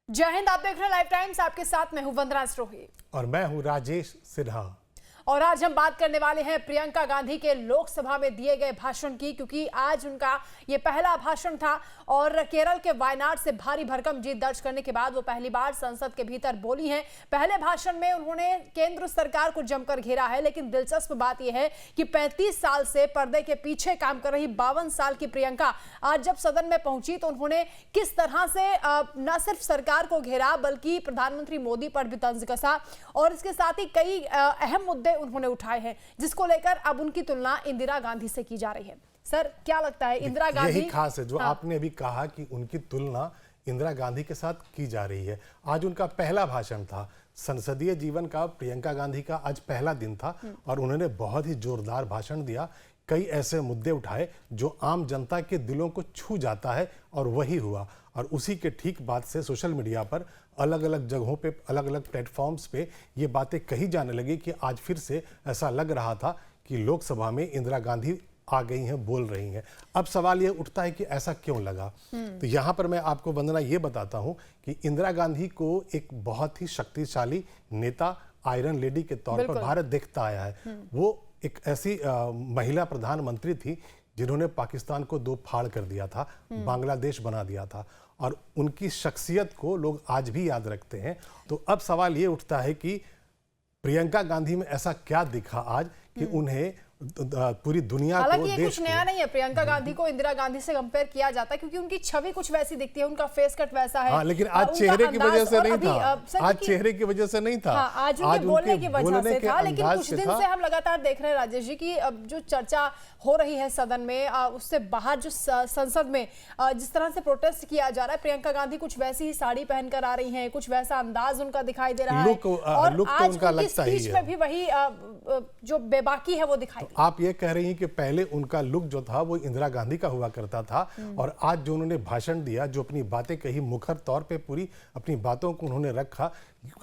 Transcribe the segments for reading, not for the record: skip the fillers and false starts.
जय हिंद। आप देख रहे हैं लाइव टाइम्स। आपके साथ मैं हूं वंदना सिरोही और मैं हूं राजेश सिन्हा। और आज हम बात करने वाले हैं प्रियंका गांधी के लोकसभा में दिए गए भाषण की, क्योंकि आज उनका ये पहला भाषण था और केरल के वायनाड से भारी भरकम जीत दर्ज करने के बाद वो पहली बार संसद के भीतर बोली हैं। पहले भाषण में उन्होंने केंद्र सरकार को जमकर घेरा है, लेकिन दिलचस्प बात यह है कि 35 साल से पर्दे के पीछे काम कर रही 52 साल की प्रियंका आज जब सदन में पहुंची तो उन्होंने किस तरह से न सिर्फ सरकार को घेरा बल्कि प्रधानमंत्री मोदी पर भी तंज कसा और इसके साथ ही कई अहम मुद्दे उन्होंने उठाए हैं, जिसको लेकर अब उनकी तुलना इंदिरा गांधी से की जा रही है। सर, क्या लगता है इंदिरा गांधी? यही खास है जो आपने अभी कहा कि उनकी तुलना इंदिरा गांधी के साथ की जा रही है। आज उनका पहला भाषण था संसदीय जीवन का। प्रियंका गांधी का आज पहला दिन था और उन्होंने बहुत ही जोरदार भाषण दिया। कई ऐसे मुद्दे उठाए जो आम जनता के दिलों को छू जाता है और वही हुआ। और उसी के ठीक बाद से सोशल मीडिया पर अलग अलग जगहों पे, अलग अलग प्लेटफॉर्म्स पे ये बातें कही जाने लगी कि आज फिर से ऐसा लग रहा था कि लोकसभा में इंदिरा गांधी आ गई हैं, बोल रही हैं। अब सवाल ये उठता है कि ऐसा क्यों लगा। तो यहाँ पर मैं आपको वंदना ये बताता हूँ कि इंदिरा गांधी को एक बहुत ही शक्तिशाली नेता, आयरन लेडी के तौर पर भारत देखता आया है। वो एक ऐसी महिला प्रधानमंत्री थी जिन्होंने पाकिस्तान को दो फाड़ कर दिया था, बांग्लादेश बना दिया था और उनकी शख्सियत को लोग आज भी याद रखते हैं। तो अब सवाल ये उठता है कि प्रियंका गांधी में ऐसा क्या दिखा आज कि उन्हें पूरी दुनिया को, ये कुछ नया नहीं है। प्रियंका गांधी को इंदिरा गांधी से कंपेयर किया जाता है क्योंकि उनकी छवि कुछ वैसी दिखती है, उनका फेस कट वैसा है। लेकिन आज चेहरे की वजह से नहीं था। आज चेहरे की वजह से नहीं था। आज उनके बोलने की वजह से था। लेकिन कुछ दिन से हम लगातार देख रहे हैं राजेश जी की अब जो चर्चा हो रही है सदन में, उससे बाहर जो संसद में जिस तरह से प्रोटेस्ट किया जा रहा है, प्रियंका गांधी कुछ वैसी ही साड़ी पहनकर आ रही हैं, कुछ वैसा अंदाज उनका दिखाई दे रहा है और आज उनकी स्पीच में भी वही जो बेबाकी है वो दिखाई। आप ये कह रही हैं कि पहले उनका लुक जो था वो इंदिरा गांधी का हुआ करता था और आज जो उन्होंने भाषण दिया, जो अपनी बातें कही, मुखर तौर पे पूरी अपनी बातों को उन्होंने रखा,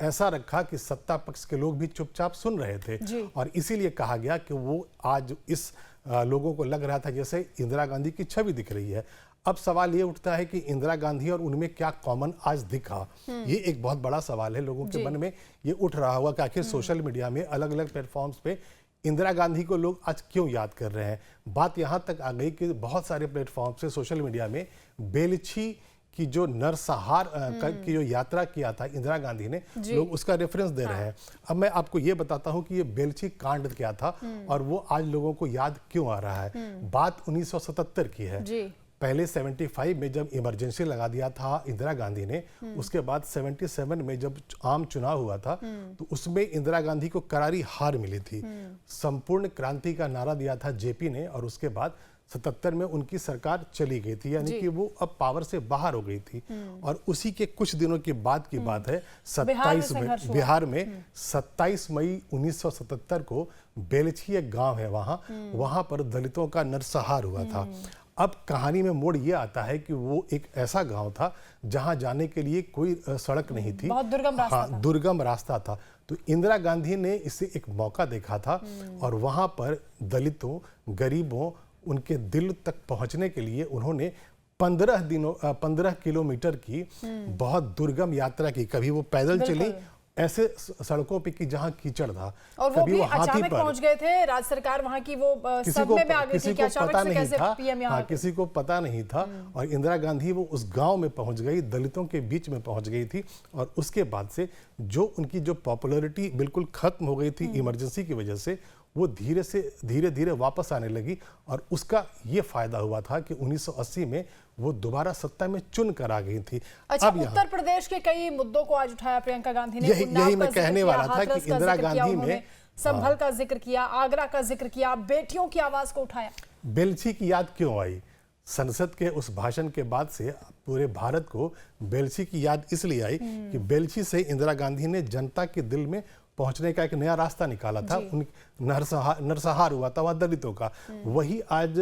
ऐसा रखा कि सत्ता पक्ष के लोग भी चुपचाप सुन रहे थे और इसीलिए कहा गया कि वो आज इस लोगों को लग रहा था जैसे इंदिरा गांधी की छवि दिख रही है। अब सवाल ये उठता है कि इंदिरा गांधी और उनमें क्या कॉमन आज दिखा। ये एक बहुत बड़ा सवाल है, लोगों के मन में ये उठ रहा हुआ कि आखिर सोशल मीडिया में अलग अलग प्लेटफॉर्म्स पे इंदिरा गांधी को लोग आज क्यों याद कर रहे हैं। बात यहाँ तक आ गई कि बहुत सारे प्लेटफॉर्म से सोशल मीडिया में बेलछी की जो नरसंहार की जो यात्रा किया था इंदिरा गांधी ने, लोग उसका रेफरेंस दे रहे हैं। अब मैं आपको ये बताता हूँ कि ये बेलछी कांड क्या था और वो आज लोगों को याद क्यों आ रहा है। बात 1977 की है। पहले 75 में जब इमरजेंसी लगा दिया था इंदिरा गांधी ने, उसके बाद 77 में जब आम चुनाव हुआ था तो उसमें इंदिरा गांधी को करारी हार मिली थी। संपूर्ण क्रांति का नारा दिया था जेपी ने और उसके बाद 77 में उनकी सरकार चली गई थी, यानी कि वो अब पावर से बाहर हो गई थी। और उसी के कुछ दिनों के बाद की बात है, 27 में बिहार में 27 मई 1977 को बेलछी एक गांव है, वहां पर दलितों का नरसंहार हुआ था। अब कहानी में मोड़ ये आता है कि वो एक ऐसा गांव था जहां जाने के लिए कोई सड़क नहीं थी, बहुत दुर्गम रास्ता था। दुर्गम रास्ता था। तो इंदिरा गांधी ने इसे एक मौका देखा था और वहां पर दलितों, गरीबों, उनके दिल तक पहुंचने के लिए उन्होंने 15 किलोमीटर की बहुत दुर्गम यात्रा की। कभी वो पैदल चली ऐसे सड़कों पे कि जहां कीचड़ था, और वो भी अचानक पहुंच गए थे। राज्य सरकार वहां की वो सदमे में आ गई थी कि अचानक से कैसे पीएम यहां। किसी को पता नहीं था और इंदिरा गांधी वो उस गांव में पहुंच गई, दलितों के बीच में पहुंच गई थी और उसके बाद से जो उनकी जो पॉपुलैरिटी बिल्कुल खत्म हो गई थी इमरजेंसी की वजह से, वो धीरे धीरे वापस आने लगी और उसका ये फायदा हुआ था कि 1980 में वो दोबारा सत्ता में चुन कर आ गई थी। अच्छा, अब उत्तर प्रदेश के कई मुद्दों को आज उठाया प्रियंका गांधी ने। यही मैं कहने वाला था कि इंदिरा गांधी में संभल का जिक्र किया, आगरा का जिक्र किया, बेटियों की आवाज को उठाया। बेलछी की याद क्यों आई? संसद के उस भाषण के बाद से पूरे भारत को बेलछी की याद इसलिए आई कि बेलछी से इंदिरा गांधी ने जनता के दिल में पहुंचने का एक नया रास्ता निकाला था। नरसंहार हुआ था वहां दलितों का, वही आज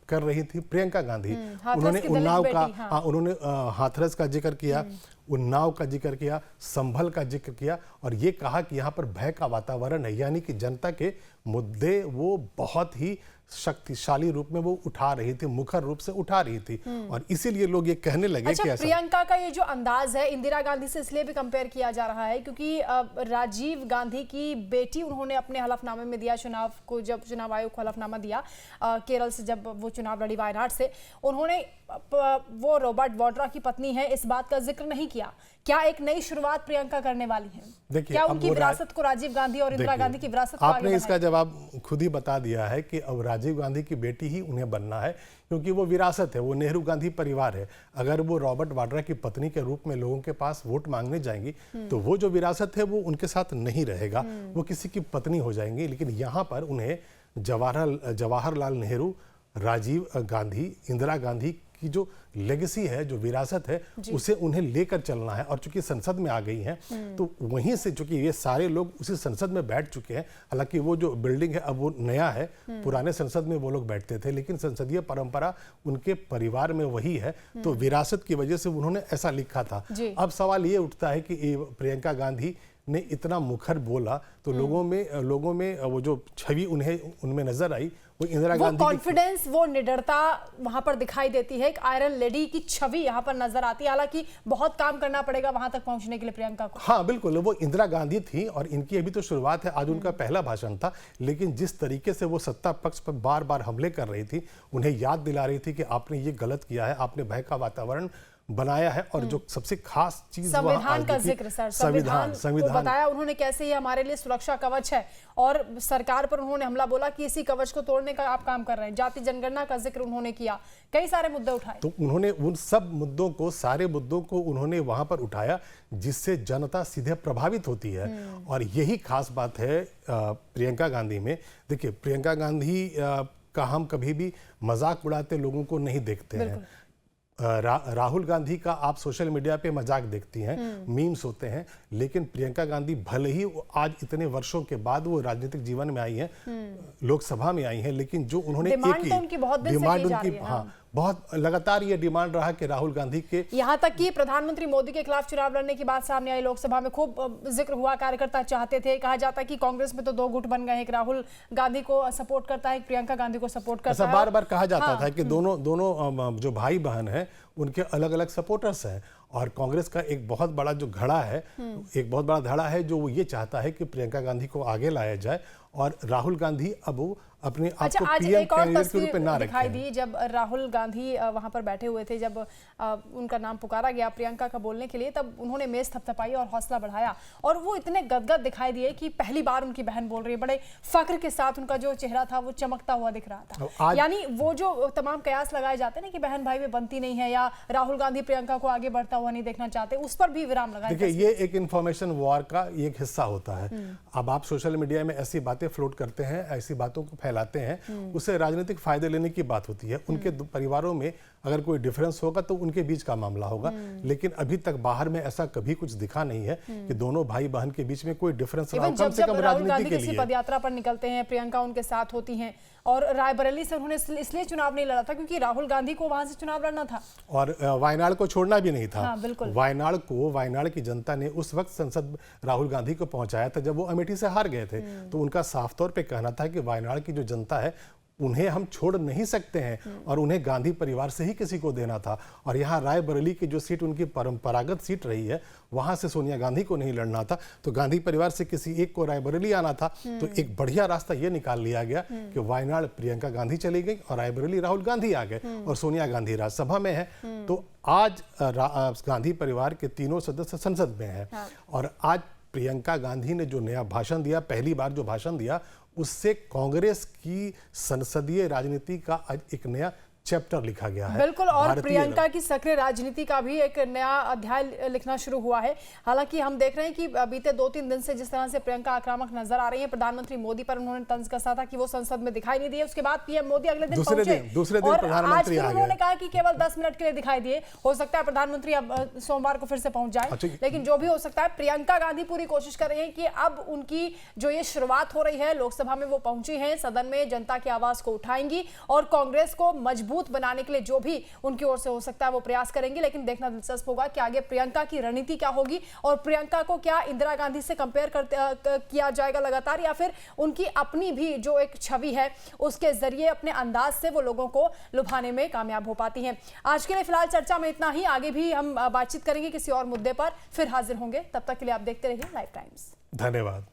कर रही थी प्रियंका गांधी। उन्होंने उन्नाव का उन्होंने हाथरस का जिक्र किया, उन्नाव का जिक्र किया, संभल का जिक्र किया और ये कहा कि यहाँ पर भय का वातावरण है, यानी कि जनता के मुद्दे वो बहुत ही शक्तिशाली रूप में वो उठा रही थी, मुखर रूप से उठा रही थी। और इसीलिए लोग ये कहने लगे अच्छा, कि ऐसा प्रियंका का ये जो अंदाज है इंदिरा गांधी से इसलिए भी कंपेयर किया जा रहा है क्योंकि राजीव गांधी की बेटी उन्होंने अपने हलफनामे में दिया, चुनाव को जब चुनाव आयोग को हलफनामा दिया केरल से, जब वो चुनाव लड़ी वायनाड से, उन्होंने वो रॉबर्ट वाड्रा की पत्नी है इस बात का जिक्र नहीं किया। क्या एक नई शुरुआत प्रियंका करने वाली है? देखिए, क्या उनकी विरासत को राजीव गांधी और इंदिरा गांधी की विरासत को आपने इसका जवाब खुद ही बता दिया है कि अब राजीव गांधी की बेटी ही उन्हें बनना है, क्योंकि वो विरासत है, वो नेहरू गांधी परिवार है। अगर वो रॉबर्ट वाड्रा की पत्नी के रूप में लोगों के पास वोट मांगने जाएंगी तो वो जो विरासत है वो उनके साथ नहीं रहेगा, वो किसी की पत्नी हो जाएंगी। लेकिन यहाँ पर उन्हें जवाहरलाल नेहरू, राजीव गांधी, इंदिरा गांधी की जो लेगेसी है, जो विरासत है, उसे उन्हें लेकर चलना है। और चूंकि संसद में आ गई हैं तो वहीं से, चूंकि ये सारे लोग उसी संसद में बैठ चुके हैं, हालांकि वो जो बिल्डिंग है अब वो नया है, पुराने संसद में वो लोग बैठते थे, लेकिन संसदीय परंपरा उनके परिवार में वही है, तो विरासत की वजह से उन्होंने ऐसा लिखा था। अब सवाल ये उठता है कि प्रियंका गांधी ने इतना मुखर बोला तो लोगों में वो जो छवि उनमें नजर आई, वो इंदिरा गांधी, वो कॉन्फिडेंस, वो निडरता वहां पर दिखाई देती है। एक आयरन लेडी की छवि यहां पर नजर आती है। हालांकि बहुत काम करना पड़ेगा वहां तक पहुंचने के लिए प्रियंका को। हाँ बिल्कुल, वो इंदिरा गांधी थी और इनकी अभी तो शुरुआत है, आज उनका पहला भाषण था, लेकिन जिस तरीके से वो सत्ता पक्ष पर बार बार हमले कर रही थी, उन्हें याद दिला रही थी कि आपने ये गलत किया है, आपने भय का वातावरण बनाया है। और जो सबसे खास चीज संविधान का जिक्र, सर, संविधान को बताया उन्होंने कैसे ये हमारे लिए सुरक्षा कवच है, और सरकार पर उन्होंने हमला बोला कि इसी कवच को तोड़ने का आप काम कर रहे हैं। जाति जनगणना का जिक्र उन्होंने किया, कई सारे मुद्दे उठाए। तो उन्होंने उन सब मुद्दों को, सारे मुद्दों को उन्होंने वहां पर उठाया जिससे जनता सीधे प्रभावित होती है। और यही खास बात है प्रियंका गांधी में। देखिए, प्रियंका गांधी का हम कभी भी मजाक उड़ाते लोगों को नहीं देखते हैं। राहुल गांधी का आप सोशल मीडिया पे मजाक देखती हैं, मीम्स होते हैं, लेकिन प्रियंका गांधी भले ही आज इतने वर्षों के बाद वो राजनीतिक जीवन में आई हैं, लोकसभा में आई हैं, लेकिन जो उन्होंने डिमांड तो उनकी बहुत दिन से की जा रही है। हाँ, बहुत लगातार ये डिमांड रहा कि राहुल गांधी के, यहाँ तक कि प्रधानमंत्री मोदी के खिलाफ चुनाव लड़ने की बात सामने आई, लोकसभा में खूब जिक्र हुआ, कार्यकर्ता चाहते थे। कहा जाता है कि कांग्रेस में तो दो गुट बन गए हैं, एक राहुल गांधी को सपोर्ट करता है, एक प्रियंका गांधी को सपोर्ट करता है। बार बार कहा जाता था कि दोनों जो भाई बहन हैं उनके अलग अलग सपोर्टर्स हैं। और कांग्रेस का एक बहुत बड़ा जो घड़ा है, एक बहुत बड़ा धड़ा है, जो वो ये चाहता है कि प्रियंका गांधी को आगे लाया जाए और राहुल गांधी अब अपने आप को पीएम कैंडिडेट के रूप में ना रखें। दिखाई दी जब राहुल गांधी वहां पर बैठे हुए थे, जब उनका नाम पुकारा गया प्रियंका का बोलने के लिए, तब उन्होंने मेज थपथपाई और हौसला बढ़ाया, और वो इतने गदगद दिखाई दिए कि पहली बार उनकी बहन बोल रही है। बड़े फख्र के साथ उनका जो चेहरा था वो चमकता हुआ दिख रहा था। यानी वो जो तमाम कयास लगाए जाते हैं ना कि बहन भाई में बनती नहीं है, या राहुल गांधी प्रियंका को आगे बढ़ता हुआ नहीं देखना चाहते, उस पर भी विराम लगाया। देखिए, ये एक इंफॉर्मेशन वॉर का एक हिस्सा होता है। अब आप सोशल मीडिया में ऐसी बातें फ्लोट करते हैं, ऐसी बातों को फैलाते हैं, उससे राजनीतिक फायदे लेने की बात होती है। उनके परिवारों में अगर कोई डिफरेंस होगा तो उनके बीच का मामला होगा, लेकिन अभी तक बाहर में ऐसा कभी कुछ दिखा नहीं है कि दोनों भाई बहन के बीच में कोई डिफरेंस रहा, कम से कम राजनीति के लिए। पदयात्रा पर निकलते हैं, प्रियंका उनके साथ होती हैं, और रायबरेली से उन्होंने इसलिए चुनाव नहीं लड़ा था क्योंकि राहुल गांधी को वहां से चुनाव लड़ना था, और वायनाड को छोड़ना भी नहीं था। हाँ, बिल्कुल। वायनाड की जनता ने उस वक्त संसद राहुल गांधी को पहुंचाया था जब वो अमेठी से हार गए थे। तो उनका साफ तौर पे कहना था कि वायनाड की जो जनता है उन्हें हम छोड़ नहीं सकते हैं, और उन्हें गांधी परिवार से ही किसी को देना था। और यहाँ रायबरेली की जो सीट उनकी परंपरागत सीट रही है, वहां से सोनिया गांधी को नहीं लड़ना था, तो गांधी परिवार से किसी एक को रायबरेली आना था। तो एक बढ़िया रास्ता ये निकाल लिया गया कि वायनाड प्रियंका गांधी चली गई और रायबरेली राहुल गांधी आ गए, और सोनिया गांधी राज्यसभा में है। तो आज गांधी परिवार के तीनों सदस्य संसद में है, और आज प्रियंका गांधी ने जो नया भाषण दिया, पहली बार जो भाषण दिया, उससे कांग्रेस की संसदीय राजनीति का आज एक नया चैप्टर लिखा गया है। बिल्कुल, और प्रियंका की सक्रिय राजनीति का भी एक नया अध्याय लिखना शुरू हुआ है। हालांकि हम देख रहे हैं कि बीते 2-3 दिन से जिस तरह से प्रियंका आक्रामक नजर आ रही है, प्रधानमंत्री मोदी पर उन्होंने तंज कसा था कि वो संसद में दिखाई नहीं दिए। उसके बाद पीएम मोदी अगले दिन दूसरे दिन प्रधानमंत्री आ गए। उन्होंने कहा कि केवल 10 मिनट के लिए दिखाई दिए, हो सकता है प्रधानमंत्री अब सोमवार को फिर से पहुंच जाए। लेकिन जो भी हो सकता है, प्रियंका गांधी पूरी कोशिश कर रही है कि अब उनकी जो ये शुरुआत हो रही है, लोकसभा में वो पहुंची है, सदन में जनता की आवाज को उठाएंगी और कांग्रेस को मजबूत मजबूत बनाने के लिए जो भी उनकी ओर से हो सकता है वो प्रयास करेंगे। लेकिन देखना दिलचस्प होगा कि आगे प्रियंका की रणनीति क्या होगी और प्रियंका को क्या इंदिरा गांधी से कंपेयर किया जाएगा लगातार, या फिर उनकी अपनी भी जो एक छवि है उसके जरिए अपने अंदाज से वो लोगों को लुभाने में कामयाब हो पाती हैं। आज के लिए फिलहाल चर्चा में इतना ही। आगे भी हम बातचीत करेंगे किसी और मुद्दे पर, फिर हाजिर होंगे। तब तक के लिए आप देखते रहिए लाइव टाइम्स। धन्यवाद।